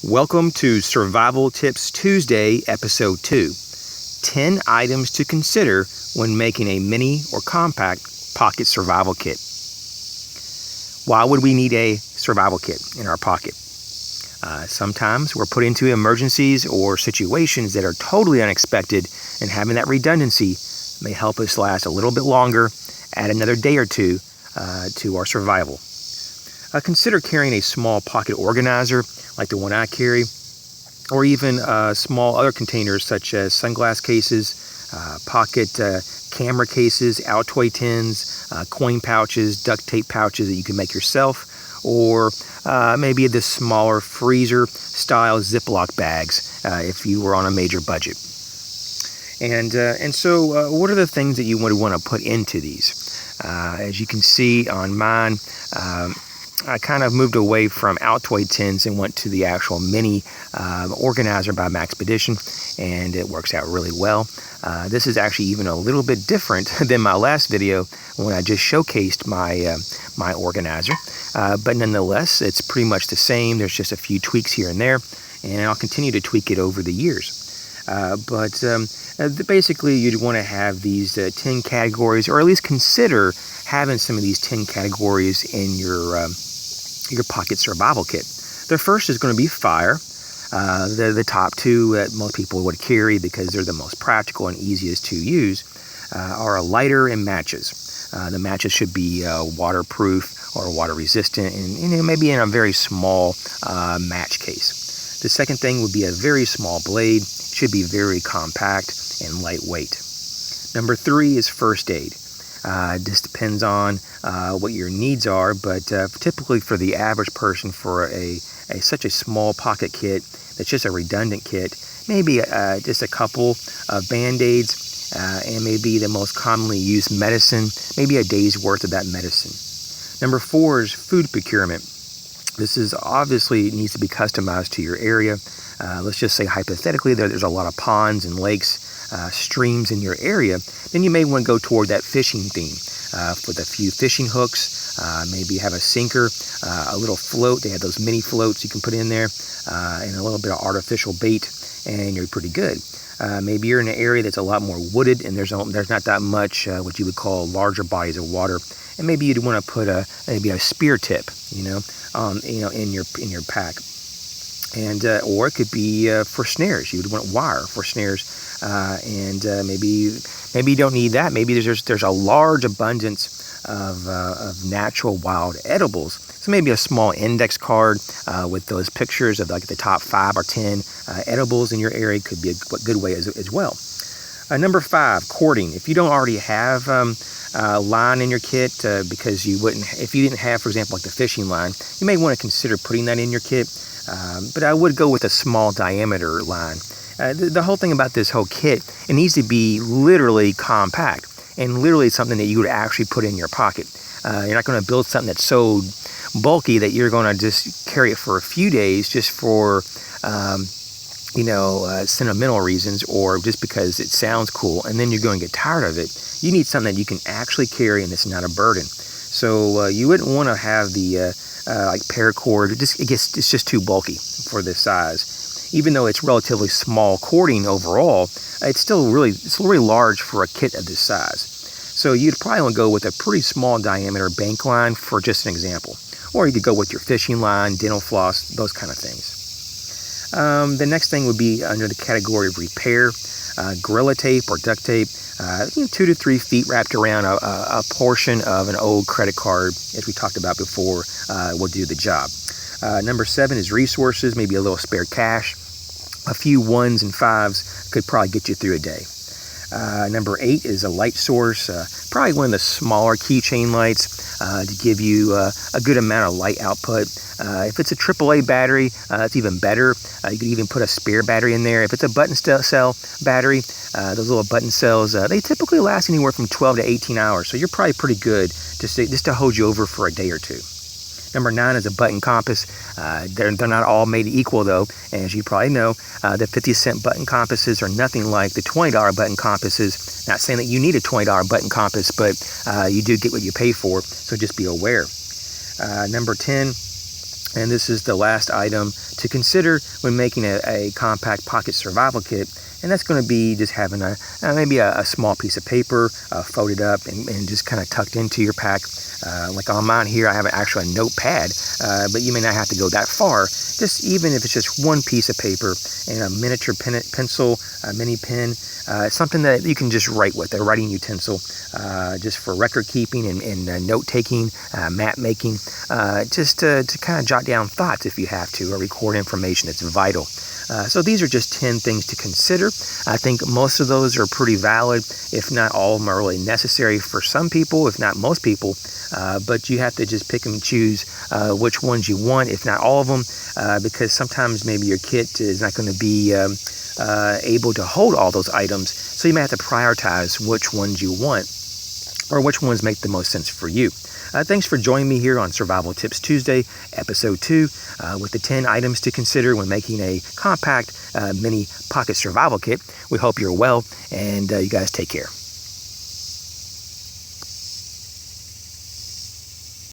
Welcome to Survival Tips Tuesday, Episode 2. 10 items to consider when making a mini or compact pocket survival kit. Why would we need a survival kit in our pocket? Sometimes we're put into emergencies or situations that are totally unexpected, and having that redundancy may help us last a little bit longer, add another day or two to our survival. Consider carrying a small pocket organizer like the one I carry, or even small other containers such as sunglass cases, pocket camera cases, Altoid tins, coin pouches, duct tape pouches that you can make yourself, or maybe the smaller freezer style Ziploc bags if you were on a major budget. And so what are the things that you would want to put into these? As you can see on mine, I kind of moved away from Altoid tins and went to the actual mini organizer by Maxpedition, and it works out really well. This is actually even a little bit different than my last video when I just showcased my my organizer, but nonetheless it's pretty much the same. There's just a few tweaks here and there, and I'll continue to tweak it over the years. Basically you'd want to have these 10 categories, or at least consider having some of these 10 categories in your pocket survival kit. The first is going to be fire. The top two that most people would carry because they're the most practical and easiest to use are a lighter and matches. The matches should be waterproof or water resistant, and maybe in a very small match case. The second thing would be a very small blade. It should be very compact and lightweight. Number 3 is first aid. This depends on what your needs are, but typically for the average person, for such a small pocket kit that's just a redundant kit, maybe just a couple of Band-Aids and maybe the most commonly used medicine, maybe a day's worth of that medicine. Number 4 is food procurement. This is obviously needs to be customized to your area. Let's just say hypothetically there's a lot of ponds and lakes, streams in your area, then you may want to go toward that fishing theme with a few fishing hooks, maybe have a sinker, a little float. They have those mini floats you can put in there, and a little bit of artificial bait, and you're pretty good. Maybe you're in an area that's a lot more wooded and there's not that much what you would call larger bodies of water, and maybe you'd want to put maybe a spear tip, in your pack. And or it could be for snares. You would want wire for snares, and maybe you don't need that. Maybe there's a large abundance of natural wild edibles. So maybe a small index card with those pictures of like the top 5 or 10 edibles in your area could be a good way as well. Number 5, cording. If you don't already have line in your kit, because if you didn't have, for example, like the fishing line, you may want to consider putting that in your kit. But I would go with a small diameter line. The whole thing about this whole kit, it needs to be literally compact and literally something that you would actually put in your pocket. You're not going to build something that's so bulky that you're going to just carry it for a few days just for sentimental reasons, or just because it sounds cool, and then you're going to get tired of it. You need something that you can actually carry and it's not a burden. So you wouldn't want to have the like paracord. It's just too bulky for this size. Even though it's relatively small cording overall, it's still really large for a kit of this size. So you'd probably want to go with a pretty small diameter bank line for just an example, or you could go with your fishing line, dental floss, those kind of things. The next thing would be under the category of repair. Gorilla tape or duct tape, 2 to 3 feet wrapped around a portion of an old credit card, as we talked about before, will do the job. Number 7 is resources, maybe a little spare cash. A few 1s and 5s could probably get you through a day. Number 8 is a light source, probably one of the smaller keychain lights to give you a good amount of light output. If it's a AAA battery, it's even better. You could even put a spare battery in there. If it's a button cell battery, those little button cells, they typically last anywhere from 12 to 18 hours. So you're probably pretty good just to hold you over for a day or two. Number 9 is a button compass. They're not all made equal though. And as you probably know, the 50-cent button compasses are nothing like the $20 button compasses. Not saying that you need a $20 button compass, but you do get what you pay for. So just be aware. Number 10 And this is the last item to consider when making a compact pocket survival kit. And that's going to be just having maybe a small piece of paper folded up and just kind of tucked into your pack. Like on mine here, I have actually a notepad, but you may not have to go that far. Just even if it's just one piece of paper and a miniature pencil, a mini pen, something that you can just write with, a writing utensil, just for record keeping and note taking, map making, just to kind of jot down thoughts if you have to, or record information that's vital. So these are just 10 things to consider. I think most of those are pretty valid, if not all of them are really necessary for some people, if not most people. But you have to just pick and choose which ones you want, if not all of them, because sometimes maybe your kit is not going to be able to hold all those items. So you may have to prioritize which ones you want, or which ones make the most sense for you. Thanks for joining me here on Survival Tips Tuesday, Episode 2, with the 10 items to consider when making a compact mini pocket survival kit. We hope you're well, and you guys take care.